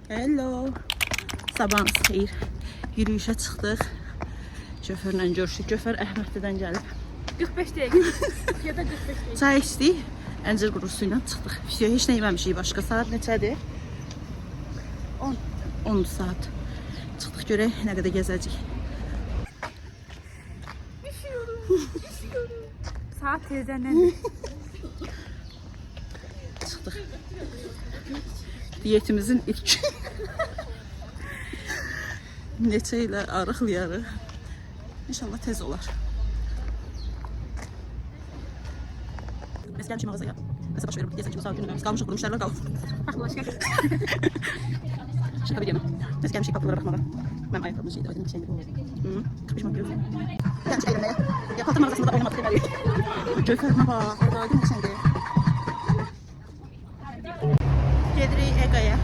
Hello. Sabahınız xeyir. Yürüyüşə çıxdıq. Cöfərlə görüşdük. Cöfər Əhmədlidən gəlib. 45 dəqiqə. Ya da 45 dəqiqə. Çay içdik. Əncir qurusu ilə çıxdıq. Heç nə yeməmişik başqa. Saat neçədir? 10 saat. Çıxdıq görək nə qədər gəzəcəyik. Üşüyorum. Saat tezdən Çıxdıq. Diyetimizin ilk neçə ilə arıqlayarıq. İnşallah tez olar. Biz gəlmişik mağazaya. Nəsə baş verim. Deyəsən ki, bu saat günü qalmışıq, burada müştərilər qalıb. Bax, başqa. Şaka videomu. Biz gəlmişik paltolara baxmağa. Mən ayaqqabımın şeydi, aydın bir şeydi bu. 45 manat görürüm. Gəlmişik əylənməyə. Ya palto mağazasında da oynamadık deməliyik. Gökərmə bax, orada aydın bir şeydi. Gedirik Ega'ya.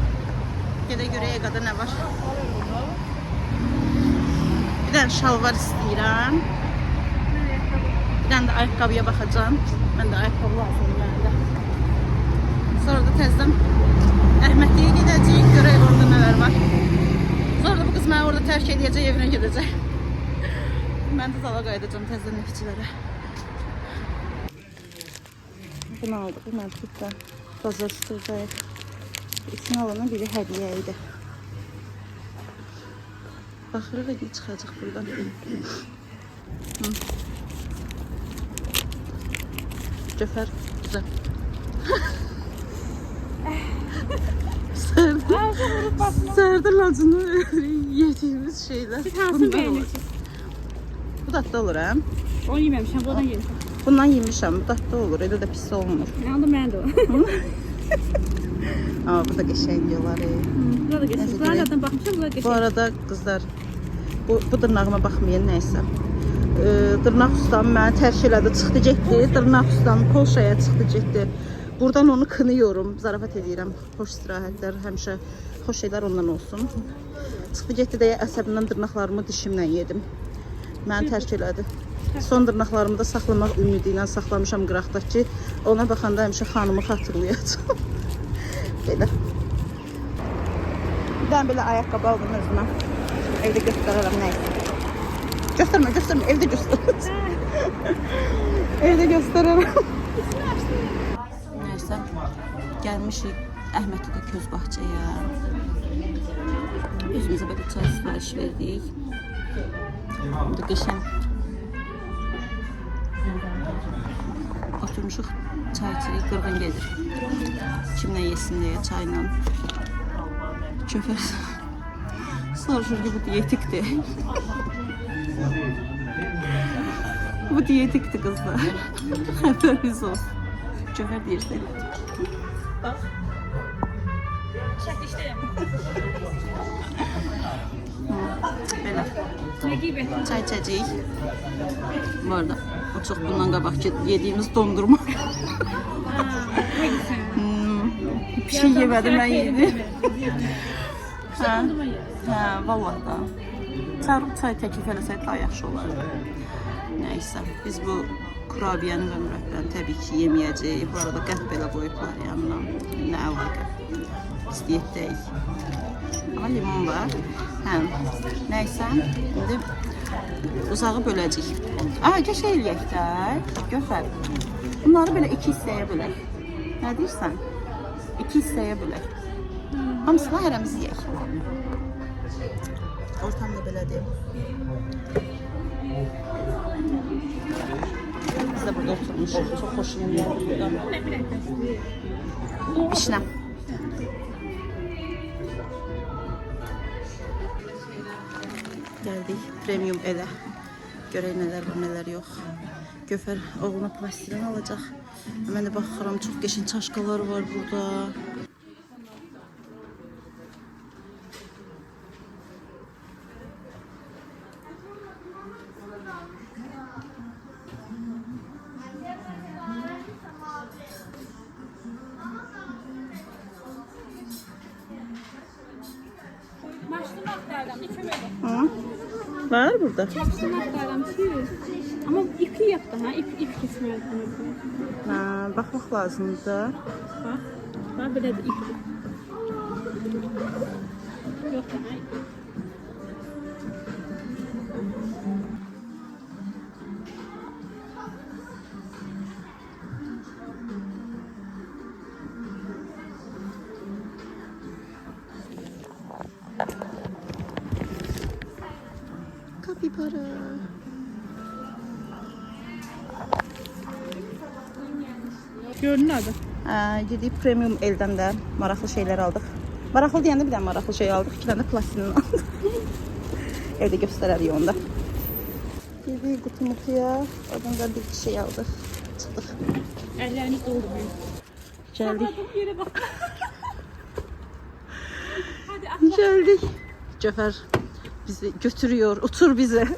Gedə görək Ega'da nə var. Bir dənə şalvar istəyirəm. Bir dənə də ayaqqabıya baxacağım. Mən də ayaqqabı lazımdır mənə də. Sonra da təzdən Əhmədliyə gedəcəyik. Görək orada nələr var. Sonra da bu qız məni orada tərk edəcək, evinə gedəcək. Mən də zala qayıdacağım təzdən neftçilərə. Bunu aldık. Bu məntiqdə bazar üstürdəyik. İkini alana biri hədiyyə idi. Baxırıq ne çıxacaq buradan. Cöfər güzel. Sərdir lacını yediğimiz şeyler. Siz hansını beğenirsiniz? Bu dadlı olur hə? Onu yeməmişəm, bundan yemişəm. Bundan yemişəm, bu dadlı olur, elə də pis olmur. Nə oldu, mən də o. Ama bu da qəşəng diyorlar. Buna da geçsin. Buna zaten bakmışım, buna geçsin. Bu arada kızlar, bu dırnağıma baxmayın nəysə. Dırnaq ustam mənə tərk elədi, çıxdı getdi. Dırnaq ustam Polşaya çıxdı getdi. Buradan onu kınıyorum, zarafat edirəm. Xoş istirahətlər, həmişə xoş şeylər ondan olsun. Çıxdı getdi deyə əsəbimdən dırnaqlarımı dişimlə yedim. Mənə tərk elədi. Son dırnaqlarımı da saxlamaq ümidi ilə saxlamışam qıraqda ki, ona baxanda həmişə xanımı xatırlayacağam. Belə. Bir dənə belə ayaqqabı aldım özümə. Evdə göstərərəm nəysə. Göstərmə, evdə göstərərəm. Evdə göstərərəm. Nəysə, gəlmişik Əhmədlidə köz bahçəyə. Özümüzə belə çay sifariş verdik. Burada qəşəng. Oturmuşuq, çay içirik, qırğın gedir. Kimlə yesin deyə çayla. Cöfər soruşur ki, bu diyetikdir. Bu diyetikdir kızlar. Xəbəriniz olsun. Cöfər deyirsə. Bax. Çəkişdəyəm. Belə. Ne gibi? Çay içəcəyik. Bu arada o çox bundan qabaq ki yediğimiz dondurma. Bir şey yemədim, mən yedim. Hə, vallahi da. Çağırıb çay təklif eləsək daha yaxşı olardı. Nəysə, biz bu kurabiyəni və mürəbbəni təbii ki yeməyəcəyik. Bu arada qət belə qoyublar yanına. Nə əlaqə? Biz diyetdəyik. Amma limon var. Hə, nəysə, indi uzağı böləcəyik. Gəl şey eləyək də, Göfər. Bunları belə 2 hissəyə bölək. Nə deyirsən? 2 hissəyə bölək. Hamısını hərəmiz yeyək. Ortam da belədir. Biz də burada oturmuşuq. Çox xoşum gəlir burada. Bişnəm. Gəldik premium evə. Görək nələr var, nələr yox. Göfər oğluna plastilin alacaq. Mən də baxıram, çox qəşəng çaşqalar var burada. Maşını aktardım, içemedim. Hı? Var burada. Maşını aktardım, ama ipi yaptı ha, ip kesmedi. Ha, baxmaq lazımdır da. Bak, böyle de ip. yoxdur, hə? Kapibara. Gördün adı. Gidip premium eldən də maraqlı şeyler aldık. Maraqlı deyəndə bir dənə maraqlı şey aldık. 2 dənə plastilin aldık. Evdə göstərərik onu da. Gidik qutu mutuya. Oradan da bir şey aldık. Çıxdıq. Əllərimiz doldu bu. Gəldik. Sapladım yere bak. Hadi at. Geldik. Cəfər bizi götürüyor. Otur bize.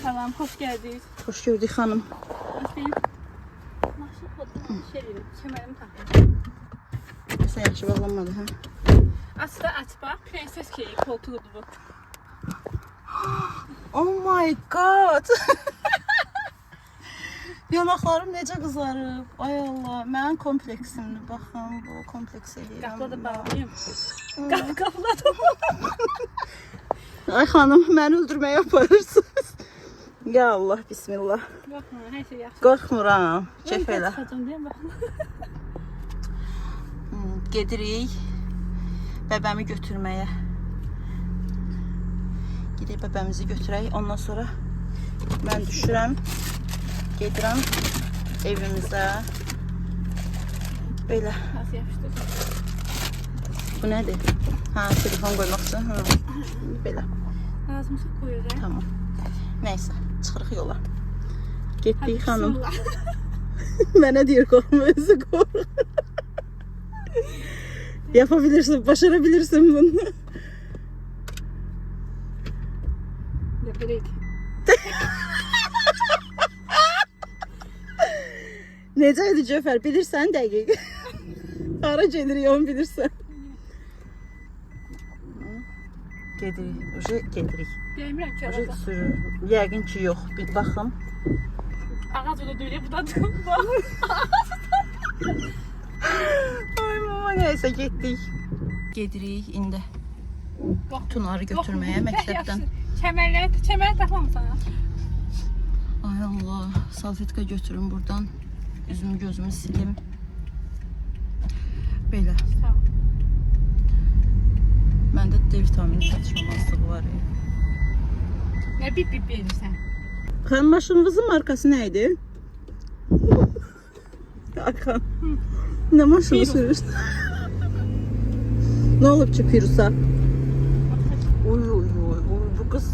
Salam, hoş geldiniz. Hoş gördük hanım. İstəyim. Maşın kodunu şey edin. Kemerimi takın. Sen yaxşı bağlanmadı ha? Aç da aç bak. Prenses keyi koltuğudur bu. Oh my god. Yanaqlarım necə qızarıb. Ay Allah, mənim kompleksimdir. Baxın, bu kompleks eləyirəm. Qapıda da bağlayayım. Qapıda da Ay xanım, məni öldürməyə aparırsınız. Ya Allah, bismillah. Baxma, hər şey yaxşı. Qorxmuram. Kef elə. Çıxacam deyəm bax. Gedirik bəbəmi götürməyə. Gedib bəbəmizi götürək. Ondan sonra mən düşürəm. Gedirəm evimizə. Belə. Nasıl yapışdı? Bu nədir? Ha, telefon qoymaq üçün. Ha. Belə. Lazımsa koyacağım. Tamam. Neyse, çıxırıq yola. Getdik xanım. Mənə deyir qorxma, özü qorx. Yapabilirsin, başarabilirsin bunu. Direkt. Necə idi Cəfər, bilirsən dəqiq. Hara gedirik onu bilirsən. Gedirik, oje gedirik. Demirəm ki, Oje ağac. sürür. Yəqin ki yox, bir baxım. Ağac da döyülə, bu da bax. Ay mama, neyse getdik. Gedirik indi. Tunarı götürməyə məktəbdən. Kəmərləri taxmamısan. Ay Allah, salfetka götürün buradan. Üzümü gözümü silim. Belə. Tamam. Məndə D vitamini çatışmamazlığı var. Nə bip verirsən? Xanım, maşınınızın markası nə idi? Hakan. Nə maşını sürürsün? Nə olub ki Pirusa? Uy uy uy uy, bu qız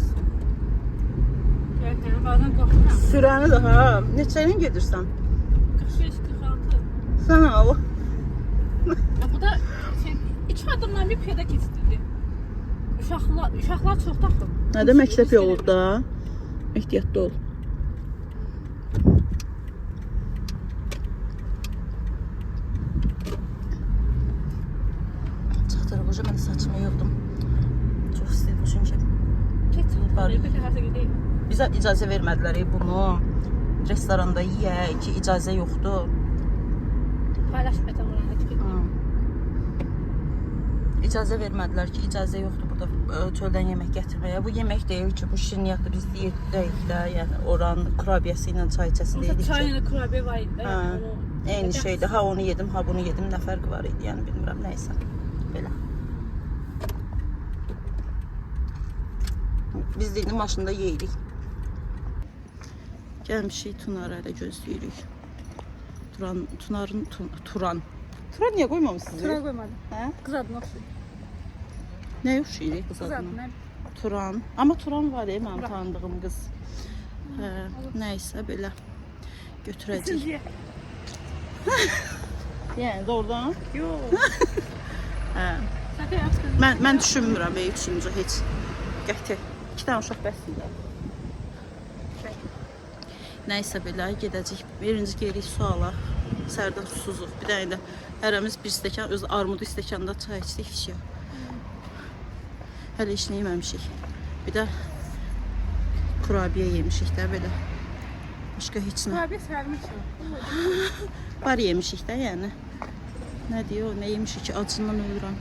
Görürsən, bazen qorxuram. sürəni də ha. Neçənin gedirsən? 45-46. Sən al. Bu da 2 adımdan bir piyada keçirdi. Uşaqlar çox taxıl. Nədə məktəb yolunda? Ehtiyatlı ol. Çatdırıq, hoca mən saçımı yığdım. Çox istəyirdim çünki. Var. Bir tərəfə gedək. Bizə icazə vermədilər bunu. Restoranda yeyək ki, icazə yoxdur. Paylaşmayacağım oranı ki. İcazə vermədilər ki, icazə yoxdur burada çöldən yemək gətirməyə. Bu yemək deyil ki, bu şirniyyatı biz yeyək də, yəni oranın kurabiyəsi ilə çay içəsi Mesela deyilik çay ki. ilə kurabiyə var idi. Hə, eyni şeydir. Ha onu yedim, ha bunu yedim. Nə fərqi var idi, yəni bilmirəm, nəysə. Belə. Biz də indi maşında yeyirik. Gəlmişik Tunarı ilə gözləyirik. Turan niyə qoymamışsınız? Tura qoymadım. Hə? Qız adına oxşuyur. Nə oxşayır qız Qız adına? adına. Turan. Amma Turan var ya, mənim tanıdığım qız. Hə, nəysə belə götürəcək. Sizcə? Yəni doğrudan? Yox. Hə. Səfə yapsın. Mən düşünmürəm üçüncü heç. Qəti. 2 dənə uşaq bəsdir. Nəysə belə gedəcək. Birinci gedirik su alaq. Sərdən susuzuq. Bir dənə də hərəmiz bir stəkan, öz armudu stəkanda çay içdik, fişiyə. Hələ heç nə yeməmişik. Bir də kurabiye yemişik də belə. Başqa heç nə. Kurabiye sarmışım. Bar yemişik də yəni. Nə diyor, nə yemişik ki, acından ölürəm.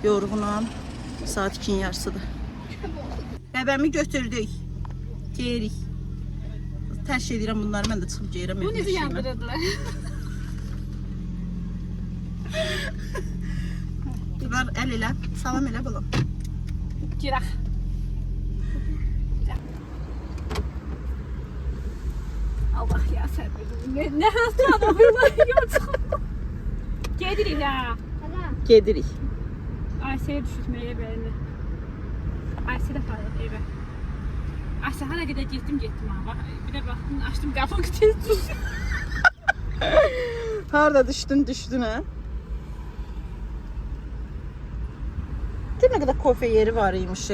Yorğunam. Saat 2-nin yarısıdır. Bəbəmi götürdük. Geyirik. Təşkil edirəm bunları, mən də çıxıb geyirəm. Bu necə yandırırdılar? Var, əl elə, salam elə balam. Girək. Allah ya səbir. Nə hastan oxuyurlar, yox. Gedirik ha. Gedirik. Ayşəyə düşürtməyə belini. Ayşə də faydalı evə. Ayşə hala qədər getdim ha. Bir də baxdım, açdım qapını tez düşdüm. Harda düşdün ha? Değil mi, ne kadar kofe yeri var imiş.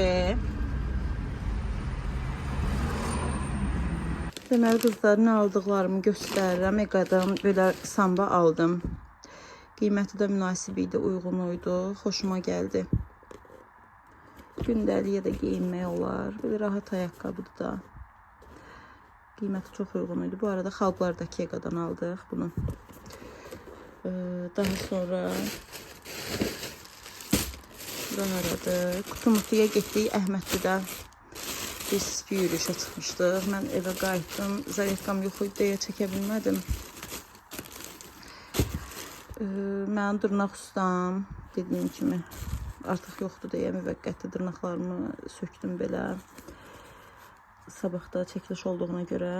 Deməli qızlar, nə aldıqlarımı göstərirəm. Eqadan belə samba aldım. Qiyməti də münasib idi, uyğun idi, xoşuma gəldi. Gündəliyə də geyinmək olar. Belə rahat ayaqqabıdır da. Qiyməti çox uyğun idi. Bu arada xalqlardakı Eqadan aldıq bunu. Daha sonra bura haradır? Kutumutuya getdik Əhmədlidə. Biz yürüyüşə çıxmışdıq. Mən evə qayıtdım. Zaretkam yox idi deyə çəkə bilmədim. Mənim dırnaq ustam, dediyim kimi, artıq yoxdur deyə müvəqqəti dırnaqlarımı söktüm belə. Sabahda çəkiliş olduğuna görə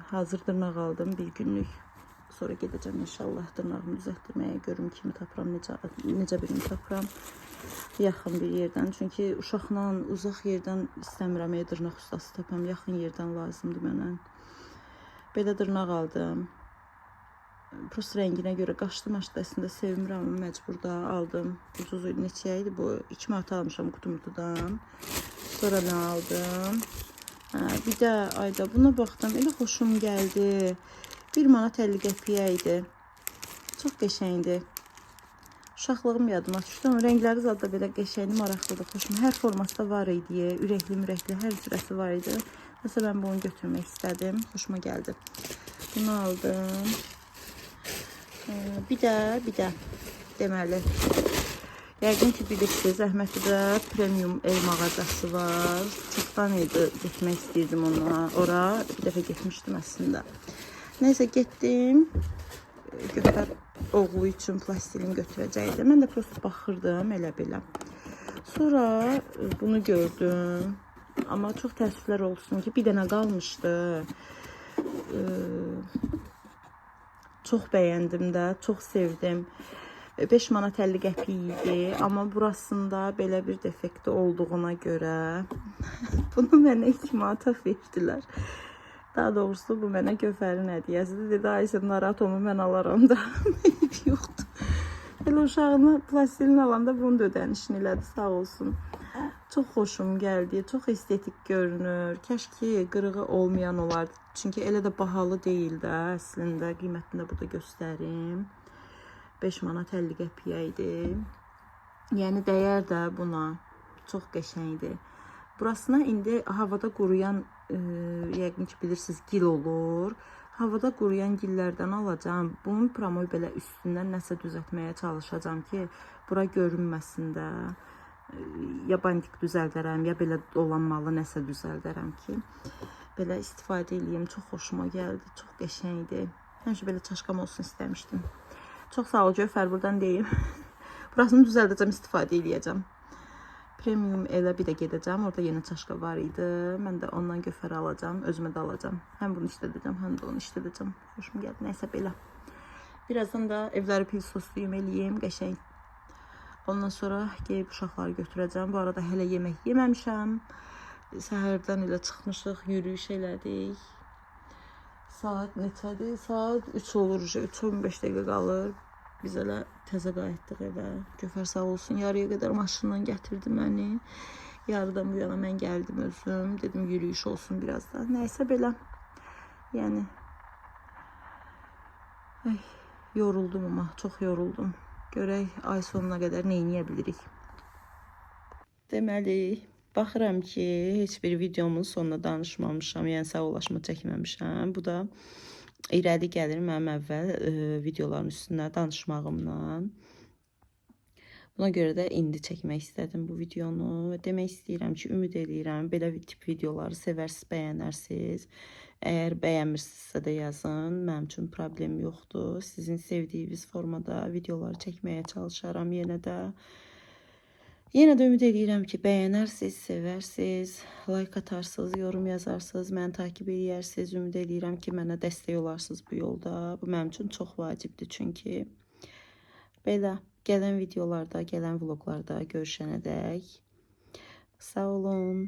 hazır dırnaq aldım bir günlük. Sonra gedəcəm inşallah dırnağımı düzəltdirməyə, görüm kimi tapıram, necə birini tapıram. Yaxın bir yerdən, çünki uşaqla uzaq yerdən istəmirəm, dırnaq ustası tapam, yaxın yerdən lazımdır mənə. Belə dırnaq aldım. Prosta rənginə görə qaşdım, əslində sevmirəm, amma məcburda aldım. Ucuz idi, neçəyə idi bu? 2 manat almışam Kutumutudan. Sonra nə aldım? Bir də ayda buna baxdım, elə xoşum gəldi. 1 manat 50 qəpiyə idi. Çox qəşəngdir. Uşaqlığım yadıma düşdü, amma rəngləri zadda belə qəşəngli, maraqlıdır, xoşuma. Hər formatda var idi, ürəkli, hər cürəsi var idi. Məsələn, mən bunu götürmək istədim, xoşuma gəldi. Bunu aldım. Bir də, deməli, yəqin ki, bilirsiniz, Əhmədlidə premium el mağazası var. Çoxdan idi, getmək istəyirdim ona, ora. Bir dəfə getmişdim əslində. Nəysə, getdim. Götər oğlu üçün plastilin götürəcəkdim. Mən də prosto baxırdım, elə belə. Sonra bunu gördüm. Amma çox təəssüflər olsun ki, bir dənə qalmışdı. Çox bəyəndim də, çox sevdim. 5 manat 50 qəpik idi. Amma burasında belə bir defekti olduğuna görə bunu mənə 2 manata verdilər. Daha doğrusu bu mənə Gövhərin hədiyyəsidir. Dedi, Ayşə, narahat olma, mən alaram da. Yoxdur. Elə uşağına plastilin alanda bunu da ödənişini elədi, sağ olsun. Çox xoşum gəldi, çox estetik görünür. Kəşki qırığı olmayan olardı. Çünki elə də bahalı deyil də, əslində. Qiymətini də burada göstərim. 5 manat 50 qəpiyə idi. Yəni dəyər də buna. Çox qəşəngdir. Burasına indi havada quruyan, yəqin ki bilirsiniz, gil olur. Havada quruyan gillərdən alacağım. Bunun promoy belə üstündən nəsə düzəltməyə çalışacağım ki, bura görünməsin də. Ya bandik düzəldərəm, ya belə dolanmalı nəsə düzəldərəm ki, belə istifadə edeyim. Çox xoşuma gəldi, çox qəşəngdir. Həmişə belə çaşqam olsun istəmişdim. Çox sağ ol Gövhər, buradan deyim. Burasını düzəldəcəm, istifadə edəcəm. Premium elə bir də gedəcəm. Orada yeni çaşqa var idi. Mən də ondan Gövhər alacağım, özümə də alacağım. Həm bunu işlədəcəm, həm də onu işlədəcəm. Xoşuma gəldi, nəysə belə. Birazdan da evləri pil sosluyum, eləyim, qəşəng. Ondan sonra geyib uşaqları götürəcəm. Bu arada hələ yemək yeməmişəm. Səhərdən elə çıxmışıq, yürüyüş elədik. Saat neçədir? Saat 3 olur, 3-15 dəqiqə qalır. Biz elə təzə qayıtdıq evə. Gövhər sağ olsun, yarıya qədər maşından gətirdi məni. Yarıdan bu yana mən gəldim özüm. Dedim yürüyüş olsun biraz da. Nəysə belə. Yəni yoruldum amma, çox yoruldum. Görək ay sonuna qədər nə eləyə bilirik. Deməli, baxıram ki, heç bir videomun sonunda danışmamışam, yəni sağollaşma çəkməmişəm. Bu da irəli gəlir mənim əvvəl videoların üstündə danışmağımdan. Buna görə də indi çəkmək istədim bu videonu və demək istəyirəm ki, ümid edirəm belə tip videoları sevərsiniz, bəyənərsiniz. Əgər bəyənmirsinizsə də yazın, mənim üçün problem yoxdur. Sizin sevdiyiniz formada videoları çəkməyə çalışaram yenə də. Yenə də ümid edirəm ki, bəyənərsiniz, sevərsiniz, like atarsınız, yorum yazarsınız, məni takib edərsiniz. Ümid edirəm ki, mənə dəstək olarsınız bu yolda. Bu mənim üçün çox vacibdir çünki. Belə gələn videolarda, gələn vloqlarda görüşənədək sağ olun.